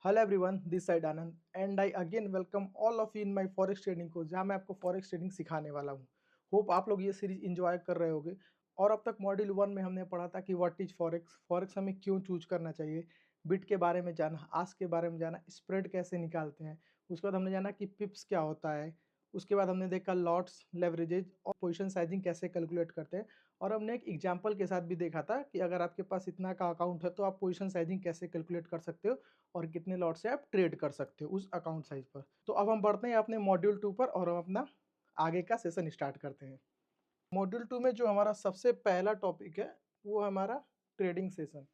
Hello everyone, this side Anand and I again welcome all of you in my forex trading course, जहां मैं आपको forex trading सिखाने वाला हूं। Hope आप लोग ये सीरीज एंजॉय कर रहे होगे। और अब तक मॉड्यूल 1 में हमने पढ़ा था कि व्हाट इज फॉरेक्स, फॉरेक्स हमें क्यों चूज करना चाहिए, बिट के बारे में जाना, आस्क के बारे में जाना, स्प्रेड कैसे निकालते हैं। उसके बाद हमने जाना कि पिप्स क्या होता है। उसके बाद हमने देखा लॉट्स, लेवरेजेज और पोजीशन साइजिंग कैसे कैलकुलेट करते हैं। और हमने एक एग्जांपल के साथ भी देखा था कि अगर आपके पास इतना का अकाउंट है तो आप पोजीशन साइजिंग कैसे कैलकुलेट कर सकते हो और कितने लॉट से आप ट्रेड कर सकते हो उस अकाउंट साइज पर। तो अब हम बढ़ते हैं अपने मॉड्यूल 2 पर और हम अपना आगे का सेशन स्टार्ट करते हैं। मॉड्यूल 2 में जो हमारा सबसे पहला टॉपिक है वो हमारा trading session.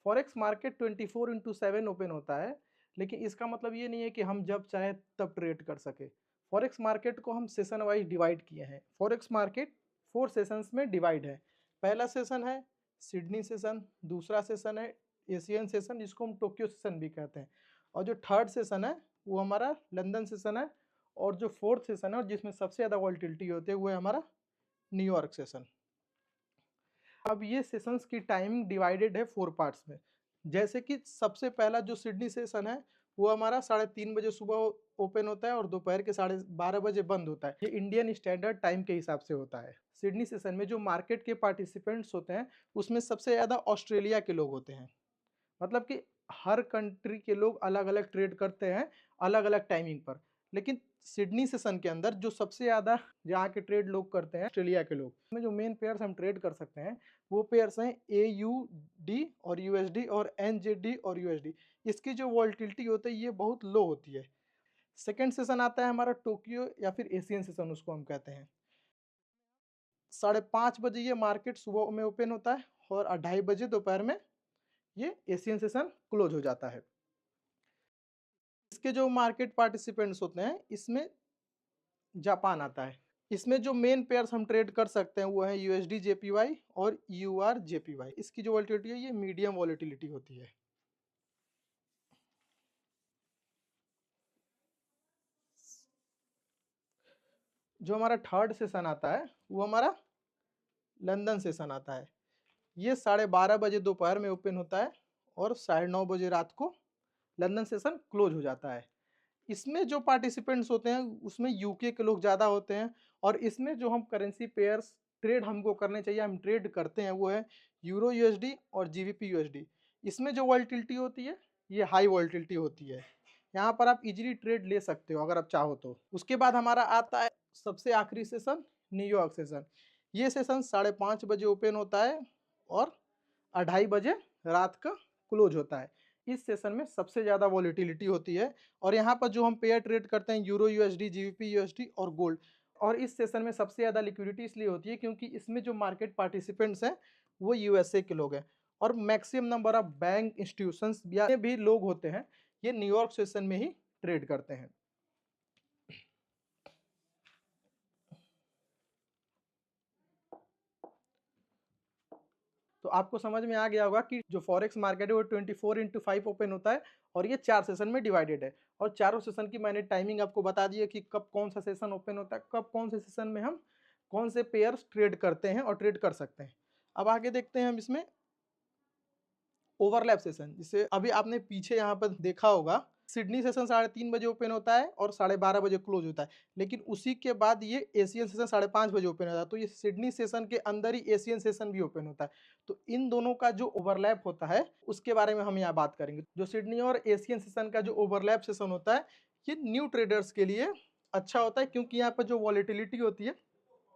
Forex market 24/7 open होता है, लेकिन इसका मतलब ये नहीं है कि हम जब चाहे तब ट्रेड कर सके। फॉरेक्स मार्केट को हम सेशन वाइज डिवाइड किए हैं। फॉरेक्स मार्केट 4 सेशंस में डिवाइड है। पहला सेशन है सिडनी सेशन, दूसरा सेशन है एशियन सेशन जिसको हम टोक्यो सेशन भी कहते हैं, और जो थर्ड सेशन है वो हमारा लंदन सेशन है, और जो फोर्थ सेशन है और जिसमें सबसे ज़्यादा वॉल्टिलिटी होती है वो है हमारा न्यूयॉर्क सेशन। अब ये सेशंस की टाइमिंग डिवाइडेड है 4 पार्ट्स में। जैसे कि सबसे पहला जो सिडनी सेशन है वो हमारा 3:30 बजे सुबह ओपन होता है और दोपहर के 12:30 बजे बंद होता है। ये इंडियन स्टैंडर्ड टाइम के हिसाब से होता है। सिडनी सेशन में जो मार्केट के पार्टिसिपेंट्स होते हैं उसमें सबसे ज़्यादा ऑस्ट्रेलिया के लोग होते हैं। मतलब कि हर कंट्री के लोग अलग अलग ट्रेड करते हैं अलग अलग टाइमिंग पर। लेकिन सिडनी सेशन के अंदर जो सबसे ज़्यादा जहाँ के ट्रेड लोग करते हैं ऑस्ट्रेलिया के लोग, इसमें जो मेन पेयर्स हम ट्रेड कर सकते हैं वो पेयर्स हैं AUD और USD और NZD और USD। इसकी जो वॉल्टिलिटी होती है ये बहुत लो होती है। सेकेंड सेशन आता है हमारा टोक्यो या फिर एशियन सेशन उसको हम कहते हैं। 5:30 बजे ये मार्केट सुबह में ओपन होता है और 2:30 बजे दोपहर में ये एशियन सेशन क्लोज हो जाता है। इसके जो मार्केट पार्टिसिपेंट्स होते हैं इसमें जापान आता है। इसमें जो मेन पेयर्स हम ट्रेड कर सकते हैं वो है USD JPY और UR JPY। इसकी जो वॉलिटिलिटी है ये मीडियम वॉलिटिलिटी होती है। जो हमारा थर्ड सेशन आता है वो हमारा लंदन सेशन आता है। ये 12:30 बजे दोपहर में ओपन होता है और 9:30 बजे रात को लंदन सेशन क्लोज हो जाता है। इसमें जो पार्टिसिपेंट्स होते हैं उसमें यूके के लोग ज़्यादा होते हैं, और इसमें जो हम करेंसी पेयर्स ट्रेड हमको करने चाहिए हम ट्रेड करते हैं वो है यूरो USD और GBP USD। इसमें जो वॉल्टिलिटी होती है ये हाई वॉल्टिलिटी होती है। यहाँ पर आप इजीली ट्रेड ले सकते हो अगर आप चाहो तो। उसके बाद हमारा आता है सबसे आखिरी सेशन, न्यूयॉर्क सेशन। ये सेशन 5:30 बजे ओपन होता है और 2:30 बजे रात का क्लोज होता है। इस सेशन में सबसे ज़्यादा वॉलिटिलिटी होती है, और यहाँ पर जो हम पेयर ट्रेड करते हैं यूरो USD GBP USD और गोल्ड। और इस सेशन में सबसे ज़्यादा लिक्विडिटी इसलिए होती है क्योंकि इसमें जो मार्केट पार्टिसिपेंट्स हैं वो USA के लोग हैं, और maximum number of bank institutions या भी लोग होते हैं ये न्यूयॉर्क सेशन में ही ट्रेड करते हैं। तो आपको समझ में आ गया होगा कि जो फॉरेक्स मार्केट है वो 24/5 ओपन होता है और ये 4 सेशन में डिवाइडेड है। और चारों सेशन की मैंने टाइमिंग आपको बता दी है कि कब कौन सा सेशन ओपन होता है, कब कौन से सेशन में हम कौन से पेयर्स ट्रेड करते हैं और ट्रेड कर सकते हैं। अब आगे देखते हैं हम इसमें ओवरलैप सेशन, जिसे अभी आपने पीछे यहाँ पर देखा होगा। सिडनी सेशन 3:30 बजे ओपन होता है और 12:30 बजे क्लोज होता है, लेकिन उसी के बाद ये एशियन सेशन 5:30 बजे ओपन होता है। तो ये सिडनी सेशन के अंदर ही एशियन सेशन भी ओपन होता है। तो इन दोनों का जो ओवरलैप होता है उसके बारे में हम यहाँ बात करेंगे। जो सिडनी और एशियन सेशन का जो ओवरलैप सेशन होता है ये न्यू ट्रेडर्स के लिए अच्छा होता है, क्योंकि यहाँ पर जो वॉलिटिलिटी होती है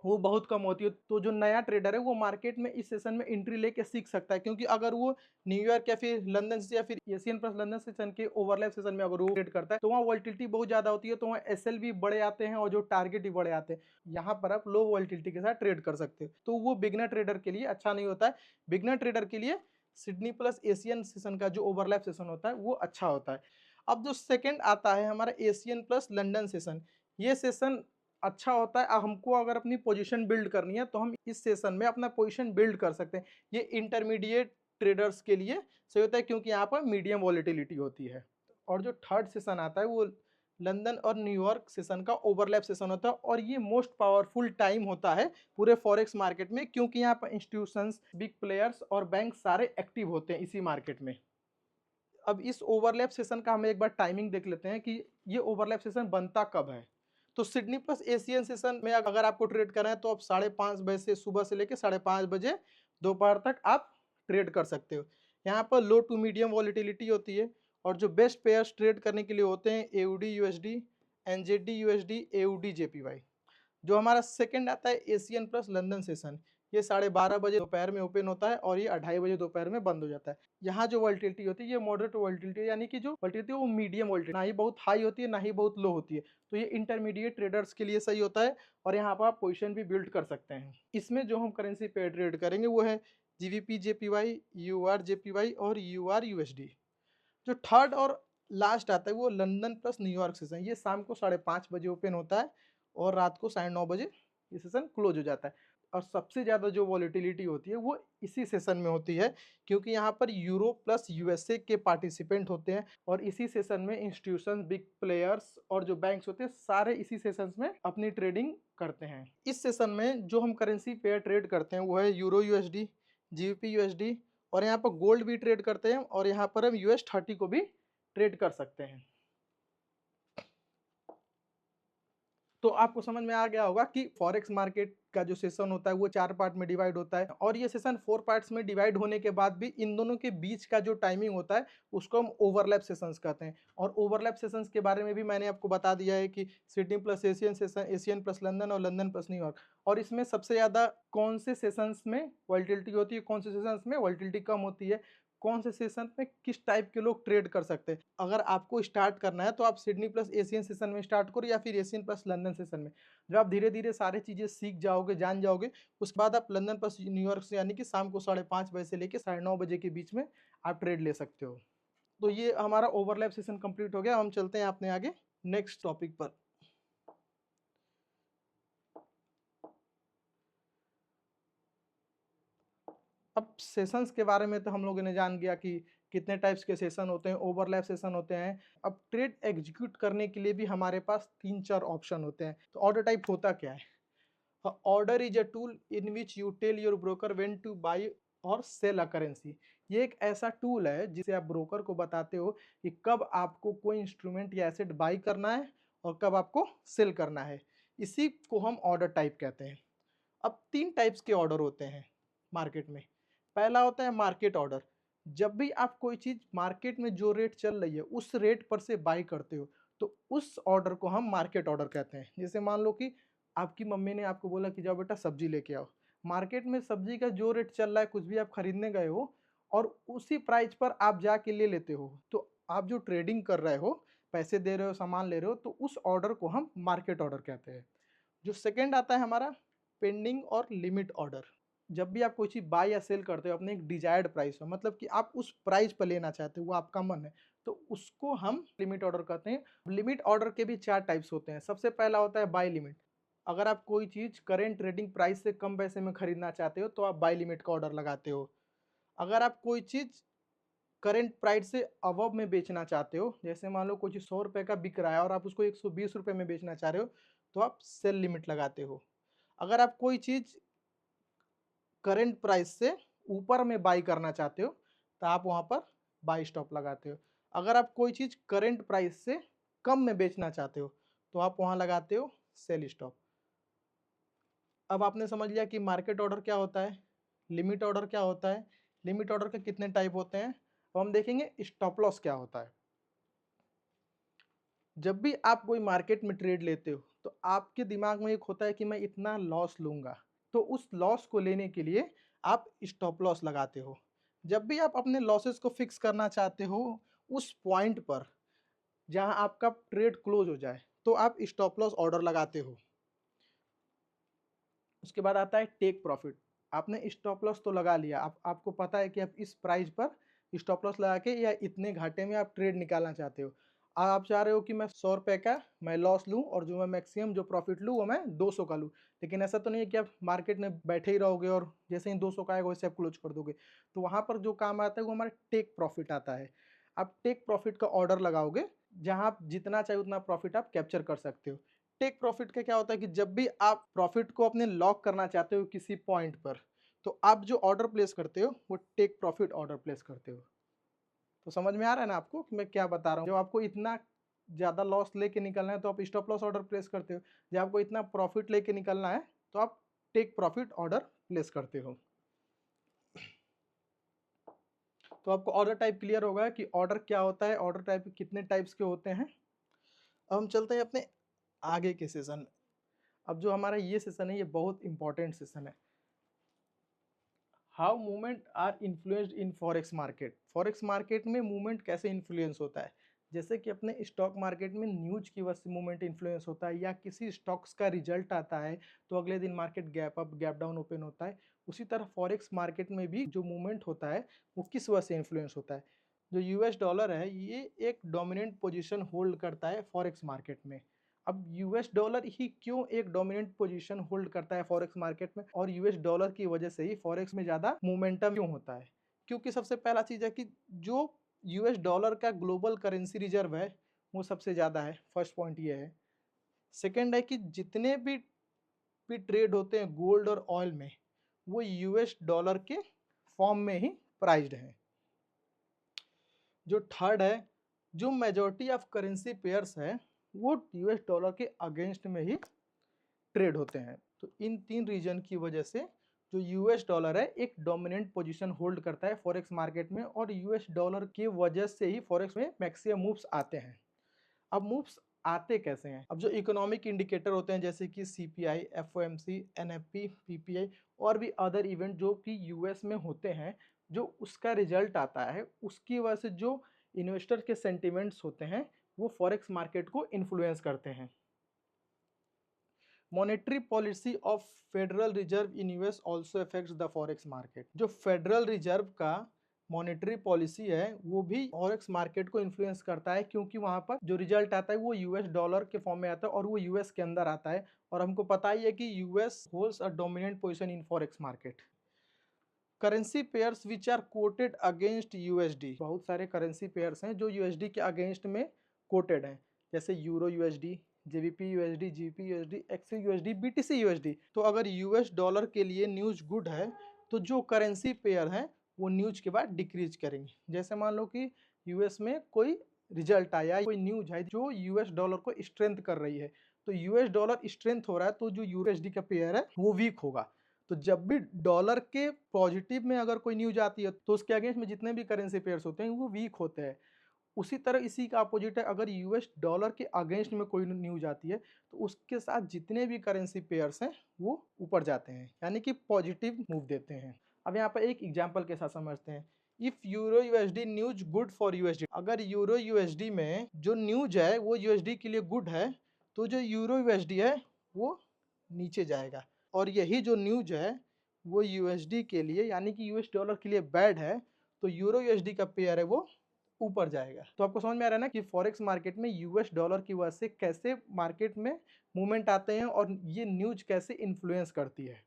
वो बहुत कम होती है। तो जो नया ट्रेडर है वो मार्केट में इस सेशन में एंट्री लेके सीख सकता है, क्योंकि अगर वो न्यूयॉर्क या फिर लंदन से या फिर एशियन प्लस लंदन सेशन के ओवरलैप सेशन में अगर वो ट्रेड करता है तो वहाँ वॉल्टिलिटी बहुत ज़्यादा होती है, तो वहाँ SL भी बड़े आते हैं और जो टारगेट भी बड़े आते हैं। यहाँ पर आप लो वॉल्टिलिटी के साथ ट्रेड कर सकते हो, तो वो बिगनर ट्रेडर के लिए अच्छा नहीं होता है। बिगनर ट्रेडर के लिए सिडनी प्लस एशियन सेशन का जो ओवरलैप सेशन होता है वो अच्छा होता है। अब जो सेकेंड आता है हमारा एशियन प्लस लंदन सेशन, ये सेशन अच्छा होता है। हमको अगर अपनी पोजीशन बिल्ड करनी है तो हम इस सेशन में अपना पोजीशन बिल्ड कर सकते हैं। ये इंटरमीडिएट ट्रेडर्स के लिए सही होता है, क्योंकि यहाँ पर मीडियम वॉलिटिलिटी होती है। और जो थर्ड सेशन आता है वो लंदन और न्यूयॉर्क सेशन का ओवरलैप सेशन होता है, और ये मोस्ट पावरफुल टाइम होता है पूरे फॉरेक्स मार्केट में, क्योंकि यहाँ पर इंस्टीट्यूशंस, बिग प्लेयर्स और बैंक सारे एक्टिव होते हैं इसी मार्केट में। अब इस ओवरलैप सेशन का हम एक बार टाइमिंग देख लेते हैं कि ये ओवरलैप सेशन बनता कब है। तो सिडनी प्लस एशियन सेशन में अगर आपको ट्रेड करना है तो आप 5:30 बजे से सुबह से लेके 5:30 बजे दोपहर तक आप ट्रेड कर सकते हो। यहाँ पर लो टू मीडियम वॉलेटिलिटी होती है और जो बेस्ट पेयर्स ट्रेड करने के लिए होते हैं AUD USD, NZD USD, AUD JPY. जो हमारा सेकंड आता है एशियन प्लस लंदन सेशन, ये 12:30 बजे दोपहर में ओपन होता है और ये 2:30 बजे दोपहर में बंद हो जाता है। यहाँ जो वोलेटिलिटी होती है ये मॉडरेट वोलेटिलिटी, यानी कि जो वोलेटिलिटी है वो मीडियम वोलेटिलिटी, ना ही बहुत हाई होती है ना ही बहुत लो होती है। तो ये इंटरमीडिएट ट्रेडर्स के लिए सही होता है और यहाँ पर आप पोजिशन भी बिल्ड कर सकते हैं। इसमें जो हम करेंसी पे ट्रेड करेंगे वो है जीवीपी जेपीवाई, यूआर जेपीवाई और यूआर यूएसडी। जो थर्ड और लास्ट आता है वो लंदन प्लस न्यूयॉर्क सेशन, ये शाम को 5:30 बजे ओपन होता है और रात को 9:30 बजे ये सेशन क्लोज हो जाता है। और सबसे ज़्यादा जो वॉलेटिलिटी होती है वो इसी सेशन में होती है, क्योंकि यहाँ पर यूरोप प्लस यूएसए के पार्टिसिपेंट होते हैं और इसी सेशन में इंस्टीट्यूशन, बिग प्लेयर्स और जो बैंक्स होते हैं सारे इसी सेशंस में अपनी ट्रेडिंग करते हैं। इस सेशन में जो हम करेंसी पेयर ट्रेड करते हैं वो है यूरो यूएसडी, जीबीपी यूएसडी, और यहाँ पर गोल्ड भी ट्रेड करते हैं और यहाँ पर हम US30 को भी ट्रेड कर सकते हैं। तो आपको समझ में आ गया होगा कि फॉरेक्स मार्केट का जो सेशन होता है वो 4 पार्ट में डिवाइड होता है और ये सेशन 4 पार्ट्स में डिवाइड होने के बाद भी इन दोनों के बीच का जो टाइमिंग होता है उसको हम ओवरलैप सेशंस कहते हैं। और ओवरलैप सेशंस के बारे में भी मैंने आपको बता दिया है कि Sydney plus Asian session, Asian plus London और लंदन प्लस न्यूयॉर्क। और इसमें सबसे ज़्यादा कौन से सेशंस में वॉलेटिलिटी होती है, कौन से सेशंस में वॉलेटिलिटी कम होती है, कौन से सेशन में किस टाइप के लोग ट्रेड कर सकते हैं। अगर आपको स्टार्ट करना है तो आप सिडनी प्लस एशियन सेशन में स्टार्ट करो या फिर एशियन प्लस लंदन सेशन में। जब आप धीरे धीरे सारी चीज़ें सीख जाओगे, जान जाओगे, उसके बाद आप लंदन प्लस न्यूयॉर्क से यानी कि शाम को 5:30 बजे से लेकर 9:30 बजे के बीच में आप ट्रेड ले सकते हो। तो ये हमारा ओवरलैप सेशन कंप्लीट हो गया। हम चलते हैं अपने आगे नेक्स्ट टॉपिक पर। अब सेशंस के बारे में तो हम लोगों ने जान गया कि कितने टाइप्स के सेशन होते हैं, ओवरलैप सेशन होते हैं। अब ट्रेड एग्जीक्यूट करने के लिए भी हमारे पास 3-4 ऑप्शन होते हैं। तो ऑर्डर टाइप होता क्या है? Order is a tool in which you tell your broker when to buy और सेल अ करेंसी। ये एक ऐसा टूल है जिसे आप ब्रोकर को बताते हो कि कब आपको कोई इंस्ट्रूमेंट या एसेट बाई करना है और कब आपको सेल करना है। इसी को हम ऑर्डर टाइप कहते हैं। अब 3 टाइप्स के ऑर्डर होते हैं मार्केट में। पहला होता है मार्केट ऑर्डर। जब भी आप कोई चीज़ मार्केट में जो रेट चल रही है उस रेट पर से बाई करते हो तो उस ऑर्डर को हम मार्केट ऑर्डर कहते हैं। जैसे मान लो कि आपकी मम्मी ने आपको बोला कि जाओ बेटा सब्जी लेके आओ। मार्केट में सब्जी का जो रेट चल रहा है, कुछ भी आप खरीदने गए हो और उसी प्राइस पर आप जाके ले लेते हो, तो आप जो ट्रेडिंग कर रहे हो, पैसे दे रहे हो, सामान ले रहे हो, तो उस ऑर्डर को हम मार्केट ऑर्डर कहते हैं। जो सेकंड आता है हमारा पेंडिंग और लिमिट ऑर्डर। जब भी आप कोई चीज़ बाय या सेल करते हो अपने एक डिजायर्ड प्राइस हो, मतलब कि आप उस प्राइस पर लेना चाहते हो, वो आपका मन है, तो उसको हम लिमिट ऑर्डर कहते हैं। लिमिट ऑर्डर के भी 4 टाइप्स होते हैं। सबसे पहला होता है बाय लिमिट। अगर आप कोई चीज़ करेंट ट्रेडिंग प्राइस से कम पैसे में खरीदना चाहते हो तो आप बाय लिमिट का ऑर्डर लगाते हो। अगर आप कोई चीज़ करेंट प्राइस से अबव में बेचना चाहते हो, जैसे मान लो कोई चीज़ ₹100 का बिक रहा है और आप उसको ₹120 में बेचना चाह रहे हो, तो आप सेल लिमिट लगाते हो। अगर आप कोई चीज़ करंट प्राइस से ऊपर में बाई करना चाहते हो तो आप वहाँ पर बाई स्टॉप लगाते हो। अगर आप कोई चीज़ करंट प्राइस से कम में बेचना चाहते हो तो आप वहाँ लगाते हो सेल स्टॉप। अब आपने समझ लिया कि मार्केट ऑर्डर क्या होता है, लिमिट ऑर्डर क्या होता है, लिमिट ऑर्डर के कितने टाइप होते हैं। अब हम देखेंगे स्टॉप लॉस क्या होता है। जब भी आप कोई मार्केट में ट्रेड लेते हो तो आपके दिमाग में एक होता है कि मैं इतना लॉस लूँगा, तो उस लॉस को लेने के लिए आप स्टॉप लॉस लगाते हो। जब भी आप अपने लॉसेस को फिक्स करना चाहते हो उस पॉइंट पर जहां आपका ट्रेड क्लोज हो जाए तो आप स्टॉप लॉस ऑर्डर लगाते हो। उसके बाद आता है टेक प्रॉफिट। आपने स्टॉप लॉस तो लगा लिया, आपको पता है कि आप इस प्राइस पर स्टॉप लॉस लगा के या इतने घाटे में आप ट्रेड निकालना चाहते हो। आप चाह रहे हो कि मैं ₹100 का मैं लॉस लूँ और जो मैं मैक्सिमम जो प्रॉफिट लूँ वो मैं 200 का लूँ। लेकिन ऐसा तो नहीं है कि आप मार्केट में बैठे ही रहोगे और जैसे ही 200 का आएगा वैसे आप क्लोज कर दोगे। तो वहाँ पर जो काम आता है वो हमारा टेक प्रॉफिट आता है। आप टेक प्रॉफिट का ऑर्डर लगाओगे जहाँ आप जितना चाहिए उतना प्रॉफिट आप कैप्चर कर सकते हो। टेक प्रॉफिट का क्या होता है कि जब भी आप प्रॉफिट को अपने लॉक करना चाहते हो किसी पॉइंट पर, तो आप जो ऑर्डर प्लेस करते हो वो टेक प्रॉफिट ऑर्डर प्लेस करते हो। तो समझ में आ रहा है ना आपको कि मैं क्या बता रहा हूँ। जब आपको इतना ज़्यादा लॉस लेके निकलना है तो आप स्टॉप लॉस ऑर्डर प्लेस करते हो, जब आपको इतना प्रॉफिट लेके निकलना है तो आप टेक प्रॉफिट ऑर्डर प्लेस करते हो। तो आपको ऑर्डर टाइप क्लियर होगा कि ऑर्डर क्या होता है, ऑर्डर टाइप कितने टाइप्स के होते हैं। अब हम चलते हैं अपने आगे के सेशन में। अब जो हमारा ये सेशन है ये बहुत इंपॉर्टेंट सेशन है। How movement are influenced in forex market. Forex market में मूवमेंट कैसे इन्फ्लुएंस होता है, जैसे कि अपने स्टॉक मार्केट में न्यूज की वजह से मूवमेंट इन्फ्लुएंस होता है, या किसी स्टॉक्स का रिजल्ट आता है तो अगले दिन market gap up gap down open होता है। उसी तरह फॉरेक्स मार्केट में भी जो मूवमेंट होता है वो किस वजह से इन्फ्लुएंस होता है। जो यूएस डॉलर है ये एक डोमिनेंट पोजीशन होल्ड करता है फॉरेक्स मार्केट में। अब यूएस डॉलर ही क्यों एक डोमिनेंट पोजीशन होल्ड करता है फॉरेक्स मार्केट में, और यूएस डॉलर की वजह से ही फॉरेक्स में ज़्यादा मोमेंटम क्यों होता है। क्योंकि सबसे पहला चीज़ है कि जो यूएस डॉलर का ग्लोबल करेंसी रिजर्व है वो सबसे ज़्यादा है, फर्स्ट पॉइंट ये है। सेकेंड है कि जितने भी ट्रेड होते हैं गोल्ड और ऑयल में वो यूएस डॉलर के फॉर्म में ही प्राइज्ड हैं। जो थर्ड है, जो मेजॉरिटी ऑफ करेंसी पेयर्स है वो यूएस डॉलर के अगेंस्ट में ही ट्रेड होते हैं। तो इन तीन रीजन की वजह से जो यूएस डॉलर है एक डोमिनेंट पोजीशन होल्ड करता है फॉरेक्स मार्केट में, और यूएस डॉलर की वजह से ही फॉरेक्स में मैक्सिमम मूव्स आते हैं। अब मूव्स आते कैसे हैं। अब जो इकोनॉमिक इंडिकेटर होते हैं जैसे कि सीपीआई, एफओएमसी, एनएफपी, पीपीआई और भी अदर इवेंट जो कि यूएस में होते हैं, जो उसका रिजल्ट आता है उसकी वजह से जो इन्वेस्टर के सेंटिमेंट्स होते हैं वो फॉरेक्स मार्केट को इन्फ्लुएंस करते हैं। Monetary policy of federal reserve in US also affects the forex market. जो फेडरल रिजर्व का मॉनेटरी पॉलिसी है वो भी फॉरेक्स मार्केट को इन्फ्लुएंस करता है, क्योंकि वहां पर जो रिजल्ट आता है वो यूएस डॉलर के फॉर्म में आता है और वो यूएस के अंदर आता है। और हमको पता ही है कि US holds a dominant position in forex market. Currency pairs which are quoted against USD. बहुत सारे करेंसी पेयर्स हैं जो यूएसडी के अगेंस्ट में कोटेड हैं, जैसे euro USD, GBP USD, GP USD, एक्सी यूएसडी, बीटीसी यूएसडी। तो अगर यूएस डॉलर के लिए न्यूज गुड है तो जो करेंसी पेयर हैं वो न्यूज के बाद डिक्रीज करेंगे। जैसे मान लो कि यूएस में कोई रिजल्ट आया, कोई न्यूज है जो यूएस डॉलर को स्ट्रेंथ कर रही है, तो यूएस डॉलर स्ट्रेंथ हो रहा है तो जो यूएसडी का पेयर है वो वीक होगा। तो जब भी डॉलर के पॉजिटिव में अगर कोई न्यूज आती है तो उसके अगेंस्ट में जितने भी करेंसी पेयर्स होते हैं वो वीक होते हैं। उसी तरह इसी का अपोजिट है, अगर यूएस डॉलर के अगेंस्ट में कोई न्यूज आती है तो उसके साथ जितने भी करेंसी पेयर्स हैं वो ऊपर जाते हैं, यानी कि पॉजिटिव मूव देते हैं। अब यहाँ पर एक एग्जाम्पल के साथ समझते हैं। If euro USD news good for USD, अगर यूरो यूएसडी में जो न्यूज है वो यूएसडी के लिए गुड है तो जो यूरो यूएसडी है वो नीचे जाएगा, और यही जो न्यूज है वो यूएसडी के लिए यानी कि यूएस डॉलर के लिए बैड है तो यूरो यूएसडी का पेयर है वो ऊपर जाएगा। तो आपको समझ में आ रहा है ना कि फॉरेक्स मार्केट में यूएस डॉलर की वजह से कैसे मार्केट में मूवमेंट आते हैं और ये न्यूज कैसे इन्फ्लुएंस करती है।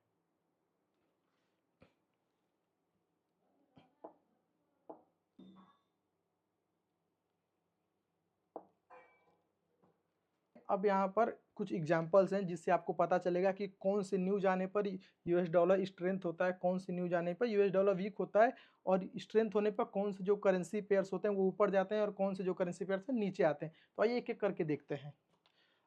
अब यहाँ पर कुछ एग्जांपल्स हैं जिससे आपको पता चलेगा कि कौन सी न्यूज आने पर यूएस डॉलर स्ट्रेंथ होता है, कौन सी न्यूज आने पर यूएस डॉलर वीक होता है, और स्ट्रेंथ होने पर कौन से जो करेंसी पेयर्स होते हैं वो ऊपर जाते हैं और कौन से जो करेंसी पेयर्स हैं नीचे आते हैं। तो आइए एक एक करके देखते हैं।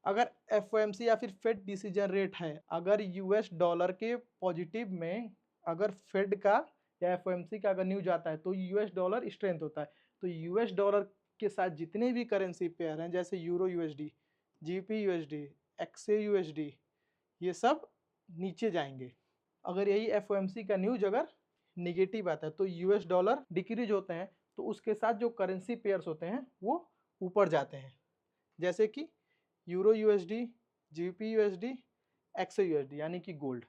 अगर एफओएमसी या फिर फेड डिसीजन रेट है, अगर यूएस डॉलर के पॉजिटिव में अगर फेड का या एफओएमसी का अगर न्यूज आता है तो यूएस डॉलर स्ट्रेंथ होता है। तो यूएस डॉलर के साथ जितने भी करेंसी पेयर हैं जैसे यूरो यूएसडी, जीपी यूएसडी, एक्से यूएसडी, ये सब नीचे जाएंगे। अगर यही एफओएमसी का न्यूज अगर निगेटिव आता है तो यूएस डॉलर डिक्रीज होते हैं, तो उसके साथ जो करेंसी पेयर्स होते हैं वो ऊपर जाते हैं, जैसे कि euro USD, GBP USD, XO USD यानी कि गोल्ड।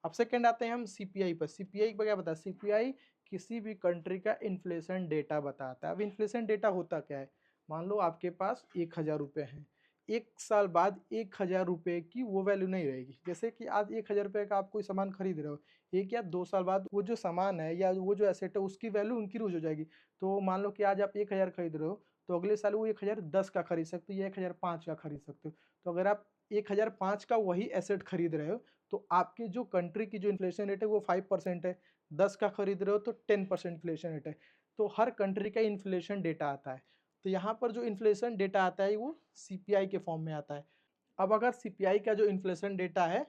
अब सेकंड आते हैं हम सीपीआई पर। सीपीआई पर क्या बताता है? सीपीआई किसी भी कंट्री का इन्फ्लेशन डेटा बताता है। अब इन्फ्लेशन डेटा होता क्या है? मान लो आपके पास 1000 रुपये हैं, 1 साल बाद 1000 रुपये की वो वैल्यू नहीं रहेगी। जैसे कि आज 1000 रुपये का आप कोई सामान खरीद रहे हो, 1 या 2 साल बाद वो जो सामान है या वो जो एसेट है उसकी वैल्यू इंक्रीज हो जाएगी। तो मान लो कि आज आप 1000 खरीद रहे हो तो अगले साल वो 1010 का खरीद सकते हो या 1005 का खरीद सकते हो। तो अगर आप 1005 का वही एसेट खरीद रहे हो तो आपके जो कंट्री की जो इन्फ्लेशन रेट है वो 5% है, 10 का खरीद रहे हो तो 10% इन्फ्लेशन रेट है। तो हर कंट्री का इन्फ्लेशन डेटा आता है। तो यहाँ पर जो इन्फ्लेशन डेटा आता है वो सीपीआई के फॉर्म में आता है। अब अगर सीपीआई का जो इन्फ्लेशन डेटा है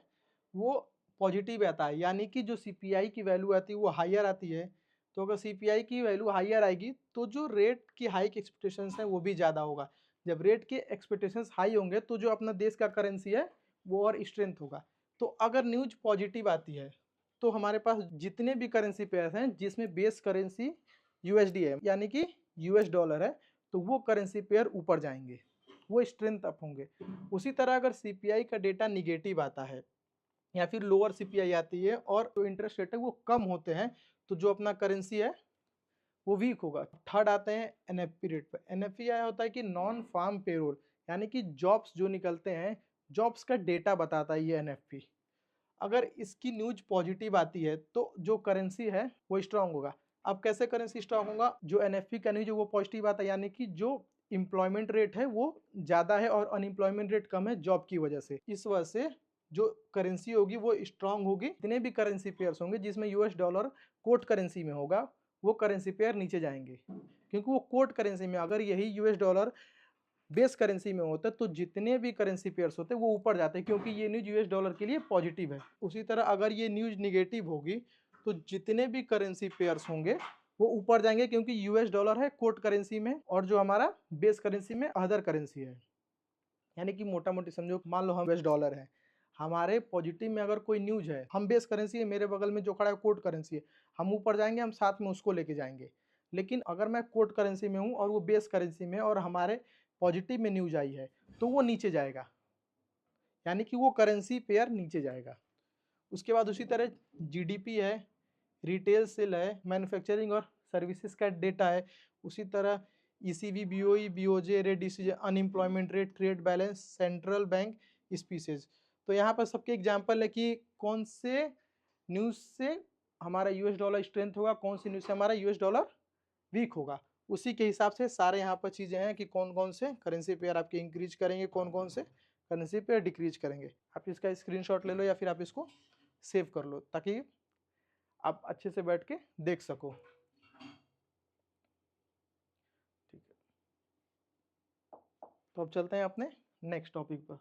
वो पॉजिटिव आता है, यानी कि जो सीपीआई की वैल्यू आती है वो हायर आती है, तो अगर सीपीआई की वैल्यू हायर आएगी तो जो रेट की हाइक एक्सपेक्टेशंस है वो भी ज़्यादा होगा। जब रेट के एक्सपेक्टेशंस हाई होंगे तो जो अपना देश का करेंसी है वो और स्ट्रेंथ होगा। तो अगर न्यूज पॉजिटिव आती है तो हमारे पास जितने भी करेंसी पेयर्स हैं जिसमें बेस करेंसी यूएसडी है, यानी कि यूएस डॉलर है, तो वो करेंसी पेयर ऊपर जाएंगे, वो स्ट्रेंथ अप होंगे। उसी तरह अगर सीपीआई का डेटा निगेटिव आता है या फिर लोअर सीपीआई आती है और जो इंटरेस्ट रेट है वो कम होते हैं, तो जो अपना करेंसी है वो वीक होगा। थर्ड आते हैं एनएफपी रेट पर। एनएफपी क्या होता है कि नॉन फार्म पेरोल, यानी कि जॉब्स जो निकलते हैं, जॉब्स का डेटा बताता है ये एनएफपी। अगर इसकी न्यूज पॉजिटिव आती है तो जो करेंसी है वो स्ट्रांग होगा। अब कैसे करेंसी स्ट्रांग होगा? जो एनएफपी का न्यूज है वो पॉजिटिव आता है, यानी कि जो एम्प्लॉयमेंट रेट है वो ज़्यादा है और अनएम्प्लॉयमेंट रेट कम है जॉब की वजह से। इस वजह से जो करेंसी होगी वो स्ट्रांग होगी। जितने भी करेंसी पेयर्स होंगे जिसमें यूएस डॉलर कोट करेंसी में होगा वो करेंसी पेयर नीचे जाएंगे, क्योंकि वो कोट करेंसी में, अगर यही यूएस डॉलर बेस करेंसी में होता है तो जितने भी करेंसी पेयर्स होते हैं वो ऊपर जाते हैं, क्योंकि ये न्यूज यूएस डॉलर के लिए पॉजिटिव है। उसी तरह अगर ये न्यूज निगेटिव होगी तो जितने भी करेंसी पेयर्स होंगे वो ऊपर जाएंगे, क्योंकि यूएस डॉलर है कोट करेंसी में और जो हमारा बेस करेंसी में अदर करेंसी है। यानी कि मोटा मोटी समझो, मान लो हम यूएस डॉलर है, हमारे पॉजिटिव में अगर कोई न्यूज है, हम बेस करेंसी है, मेरे बगल में जो खड़ा है कोट करेंसी है, हम ऊपर जाएंगे, हम साथ में उसको लेके जाएंगे। लेकिन अगर मैं कोट करेंसी में हूँ और वो बेस करेंसी में और हमारे पॉजिटिव में न्यूज आई है तो वो नीचे जाएगा, यानी कि वो करेंसी पेयर नीचे जाएगा। उसके बाद उसी तरह जीडीपी है, रिटेल सेल है, मैन्युफैक्चरिंग और सर्विसेज का डेटा है। उसी तरह ECB, BOE, BOJ rate decision, unemployment rate, trade balance, central bank species. तो यहाँ पर सबके एग्जाम्पल है कि कौन से न्यूज़ से हमारा यूएस डॉलर स्ट्रेंथ होगा, कौन सी न्यूज़ से हमारा यूएस डॉलर वीक होगा। उसी के हिसाब से सारे यहाँ पर चीज़ें हैं कि कौन कौन से करेंसी पेयर आपके इंक्रीज करेंगे, कौन कौन से करेंसी पेयर डिक्रीज करेंगे। आप इसका स्क्रीनशॉट ले लो या फिर आप इसको सेव कर लो ताकि आप अच्छे से बैठ के देख सको। ठीक है, तो अब चलते हैं अपने नेक्स्ट टॉपिक पर।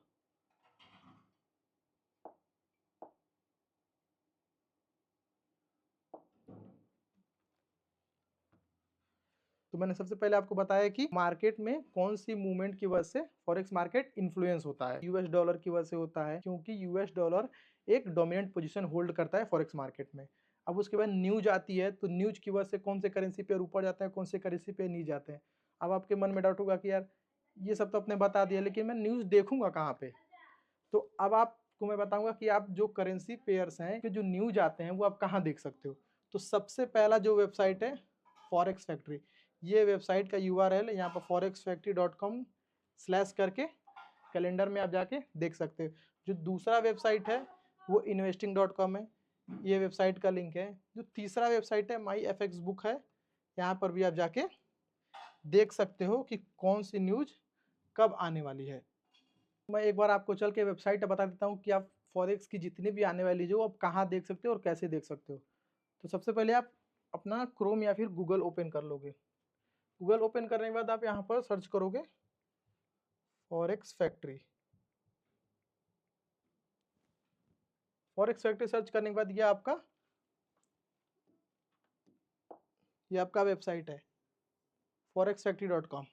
तो मैंने सबसे पहले आपको बताया कि मार्केट में कौन सी मूवमेंट की वजह से फॉरेक्स मार्केट इन्फ्लुएंस होता है। यूएस डॉलर की वजह से होता है, क्योंकि यूएस डॉलर एक डोमिनेंट पोजीशन होल्ड करता है फॉरेक्स मार्केट में। अब उसके बाद न्यूज आती है, तो न्यूज की वजह से कौन से करेंसी पेयर ऊपर जाते हैं, कौन से करेंसी पेयर नीचे जाते हैं। अब आपके मन में डाउट होगा कि यार ये सब तो आपने बता दिया, लेकिन मैं न्यूज देखूंगा कहाँ पे। तो अब आपको मैं बताऊंगा कि आप जो करेंसी पेयर्स हैं कि जो न्यूज आते हैं वो आप कहाँ देख सकते हो। तो सबसे पहला जो वेबसाइट है फॉरेक्स फैक्ट्री, ये वेबसाइट का यूआरएल यहाँ पर forexfactory.com/ करके कैलेंडर में आप जाके देख सकते हो। जो दूसरा वेबसाइट है वो investing.com है, ये वेबसाइट का लिंक है। जो तीसरा वेबसाइट है माई एफएक्स बुक है, यहाँ पर भी आप जाके देख सकते हो कि कौन सी न्यूज कब आने वाली है। मैं एक बार आपको चल के वेबसाइट बता देता हूँ कि आप फॉरेक्स की जितनी भी आने वाली जो आप कहाँ देख सकते हो और कैसे देख सकते हो। तो सबसे पहले आप अपना क्रोम या फिर गूगल ओपन कर लोगे। गूगल ओपन करने के बाद आप यहाँ पर सर्च करोगे forex factory. Forex factory search करने के बाद ये आपका वेबसाइट है forexfactory.com।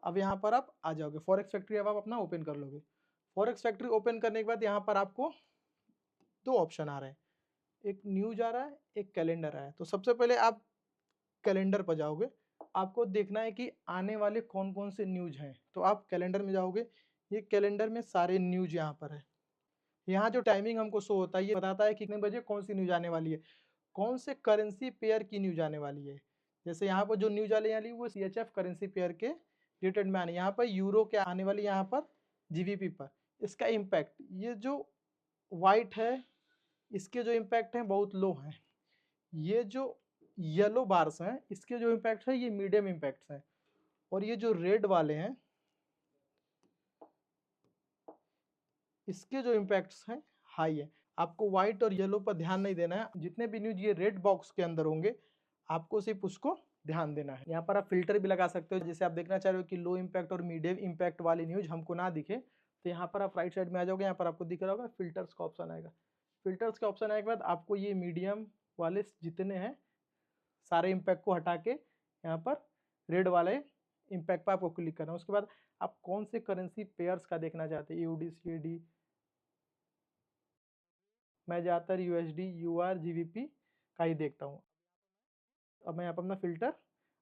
अब यहाँ पर आप आ जाओगे, फॉरेक्स फैक्ट्री अब आप अपना ओपन कर लोगे। फॉरेक्स फैक्ट्री ओपन करने के बाद यहाँ पर आपको दो ऑप्शन आ रहे हैं, एक न्यूज आ रहा है, एक कैलेंडर है। तो सबसे पहले आप कैलेंडर पर जाओगे, आपको देखना है कि आने वाले कौन कौन से न्यूज हैं। तो आप कैलेंडर में जाओगे, ये कैलेंडर में सारे न्यूज यहाँ पर है। यहाँ जो टाइमिंग हमको शो होता है ये बताता है कि कितने बजे कौन सी न्यूज आने वाली है, कौन से करेंसी पेयर की न्यूज आने वाली है। जैसे यहाँ पर जो न्यूज आने वाली वो CHF करेंसी पेयर के रिलेटेड में आने, यहाँ पर यूरो के आने वाली, यहाँ पर GBP पर। इसका इम्पैक्ट, ये जो वाइट है इसके जो इम्पैक्ट हैं बहुत लो हैं, ये जो येलो बार्स हैं इसके जो इम्पैक्ट है ये मीडियम इम्पैक्ट्स हैं, और ये जो रेड वाले हैं इसके जो इम्पैक्ट्स हैं हाई है। आपको व्हाइट और येलो पर ध्यान नहीं देना है, जितने भी न्यूज ये रेड बॉक्स के अंदर होंगे आपको सिर्फ उसको ध्यान देना है। यहाँ पर आप फ़िल्टर भी लगा सकते हो, जैसे आप देखना चाह रहे हो कि लो इम्पैक्ट और मीडियम इम्पैक्ट वाली न्यूज़ हमको ना दिखे, तो यहाँ पर आप राइट साइड में आ जाओगे, यहाँ पर आपको दिख रहा होगा फ़िल्टर्स का ऑप्शन आएगा। फ़िल्टर्स के ऑप्शन आने के बाद आपको ये मीडियम वाले जितने हैं सारे इम्पैक्ट को हटा के यहाँ पर रेड वाले इम्पैक्ट पर आपको क्लिक करना है। उसके बाद आप कौन से करेंसी पेयर्स का देखना चाहते हैं, यूडी, सीएडी। मैं ज़्यादातर यूएसडी, यूआर, जीबीपी का ही देखता हूँ। अब मैं यहाँ पर अपना फ़िल्टर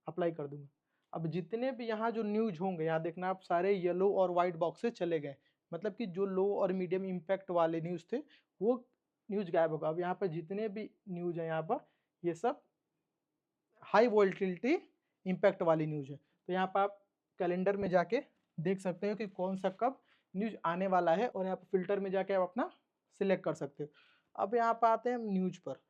अप्लाई कर दूँगा। अब जितने भी यहाँ जो न्यूज़ होंगे, यहाँ देखना आप सारे येलो और वाइट बॉक्स से चले गए। मतलब कि जो लो और मीडियम इम्पैक्ट वाले न्यूज़ थे, वो न्यूज़ गायब होगा। अब यहाँ पर जितने भी न्यूज़ हैं यहाँ पर, ये सब हाई वोलेटिलिटी इम्पैक्ट वाली न्यूज़ है। तो यहाँ पर आप कैलेंडर में जाके देख सकते हो कि कौन सा कब न्यूज़ आने वाला है, और यहाँ पर फ़िल्टर में जाके आप अपना सिलेक्ट कर सकते हो। अब यहाँ पर आते हैं हम न्यूज़ पर।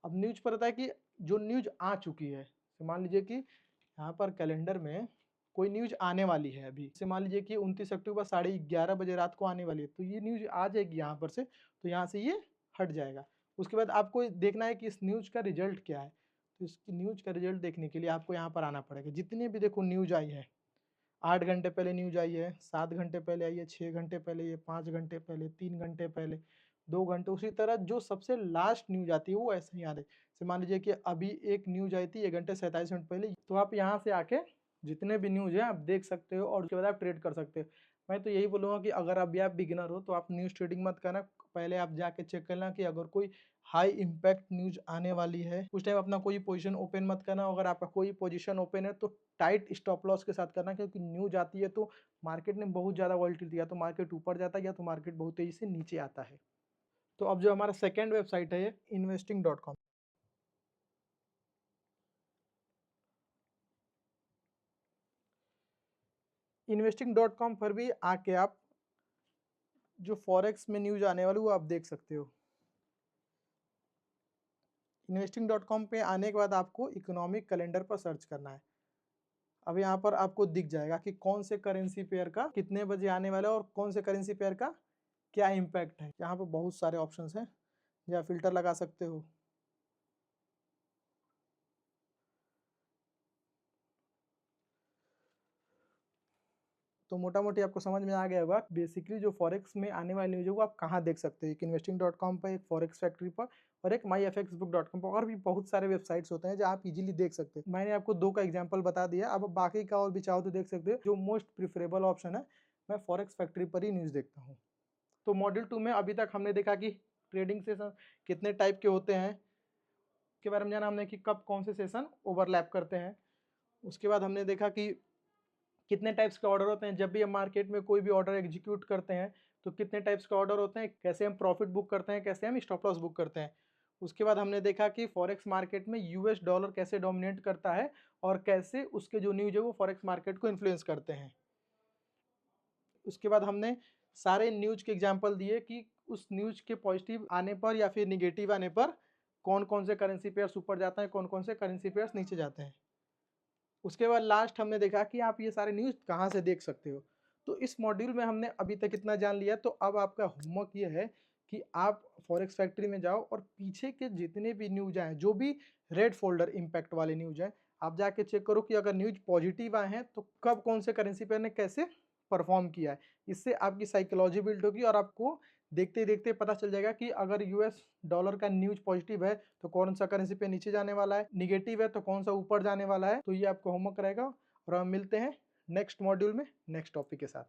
अब न्यूज़ पर होता है कि जो न्यूज़ आ चुकी है, तो मान लीजिए कि यहाँ पर कैलेंडर में कोई न्यूज़ आने वाली है अभी, जैसे मान लीजिए कि 29 अक्टूबर 11:30 बजे रात को आने वाली है, तो ये न्यूज़ आ जाएगी यहाँ पर से, तो यहाँ से ये हट जाएगा। उसके बाद आपको देखना है कि इस न्यूज़ का रिजल्ट क्या है। तो इस न्यूज़ का रिजल्ट देखने के लिए आपको यहाँ पर आना पड़ेगा। जितनी भी देखो न्यूज़ आई है, 8 घंटे पहले न्यूज़ आई है, 7 घंटे पहले आई है, 6 घंटे पहले, ये 5 घंटे पहले, 3 घंटे पहले, 2 घंटे, उसी तरह जो सबसे लास्ट न्यूज़ आती है वो ऐसे ही आ रही है। जैसे मान लीजिए कि अभी एक न्यूज़ आई थी 1 घंटे 47 मिनट पहले, तो आप यहाँ से आके जितने भी न्यूज़ हैं आप देख सकते हो और उसके बाद आप ट्रेड कर सकते हो। मैं तो यही बोलूँगा कि अगर अभी आप बिगिनर हो तो आप न्यूज़ ट्रेडिंग मत करना, पहले आप जाके चेक करना कि अगर कोई हाई इम्पैक्ट न्यूज़ आने वाली है, उस टाइम अपना कोई पोजीशन ओपन मत करना। अगर आपका कोई पोजीशन ओपन है तो टाइट स्टॉप लॉस के साथ करना, क्योंकि न्यूज़ आती है तो मार्केट में बहुत ज़्यादा वॉलेटिलिटी, या तो मार्केट ऊपर जाता है या तो मार्केट बहुत तेज़ी से नीचे आता है। तो अब जो हमारा सेकंड वेबसाइट है ये investing.com। investing.com पर भी आके आप जो फॉरेक्स में न्यूज़ आने वाली वो आप देख सकते हो। investing.com पे आने के बाद आपको इकोनॉमिक कैलेंडर पर सर्च करना है। अब यहाँ पर आपको दिख जाएगा कि कौन से करेंसी पेयर का कितने बजे आने वाला है और कौन से करेंसी पेयर का क्या इम्पैक्ट है। यहाँ पर बहुत सारे ऑप्शंस हैं, या फिल्टर लगा सकते हो। तो मोटा मोटी आपको समझ में आ गया होगा बेसिकली जो फॉरेक्स में आने वाली न्यूज़ है वो आप कहाँ देख सकते हो। एक investing.com पर, एक फॉरेक्स फैक्ट्री पर, और एक myfxbook.com पर। और भी बहुत सारे वेबसाइट्स होते हैं जहाँ आप इजीली देख सकते हो। मैंने आपको 2 का एग्जांपल बता दिया, अब बाकी का और भी चाहो तो देख सकते हो। जो मोस्ट प्रिफरेबल ऑप्शन है, मैं फॉरेक्स फैक्ट्री पर ही न्यूज़ देखता हूँ। तो मॉड्यूल 2 में अभी तक हमने देखा कि ट्रेडिंग सेशन कितने टाइप के होते हैं, उसके बारे में जाना हमने कि कब कौन से सेशन ओवरलैप करते हैं। उसके बाद हमने देखा कि कितने टाइप्स के ऑर्डर होते हैं, जब भी हम मार्केट में कोई भी ऑर्डर एग्जीक्यूट करते हैं तो कितने टाइप्स के ऑर्डर होते हैं, कैसे हम प्रॉफिट बुक करते हैं, कैसे हम स्टॉप लॉस बुक करते हैं। उसके बाद हमने देखा कि फॉरेक्स मार्केट में यूएस डॉलर कैसे डोमिनेट करता है और कैसे उसके जो न्यूज है वो फॉरेक्स मार्केट को इन्फ्लुएंस करते हैं। उसके बाद हमने सारे न्यूज के एग्जाम्पल दिए कि उस न्यूज के पॉजिटिव आने पर या फिर निगेटिव आने पर कौन कौन से करेंसी पेयर्स ऊपर जाते हैं, कौन कौन से करेंसी पेयर्स नीचे जाते हैं। उसके बाद लास्ट हमने देखा कि आप ये सारे न्यूज़ कहाँ से देख सकते हो। तो इस मॉड्यूल में हमने अभी तक इतना जान लिया, तो अब आपका होमवर्क ये है कि आप फॉरेक्स फैक्ट्री में जाओ और पीछे के जितने भी न्यूज़ आए, जो भी रेड फोल्डर इम्पैक्ट वाले न्यूज़ हैं, आप जाके चेक करो कि अगर न्यूज़ पॉजिटिव आए हैं तो कब कौन से करेंसी पेयर ने कैसे परफॉर्म किया है। इससे आपकी साइकोलॉजी बिल्ड होगी और आपको देखते देखते पता चल जाएगा कि अगर यूएस डॉलर का न्यूज़ पॉजिटिव है तो कौन सा करेंसी पे नीचे जाने वाला है, निगेटिव है तो कौन सा ऊपर जाने वाला है। तो ये आपका होमवर्क रहेगा और हम मिलते हैं नेक्स्ट मॉड्यूल में नेक्स्ट टॉपिक के साथ।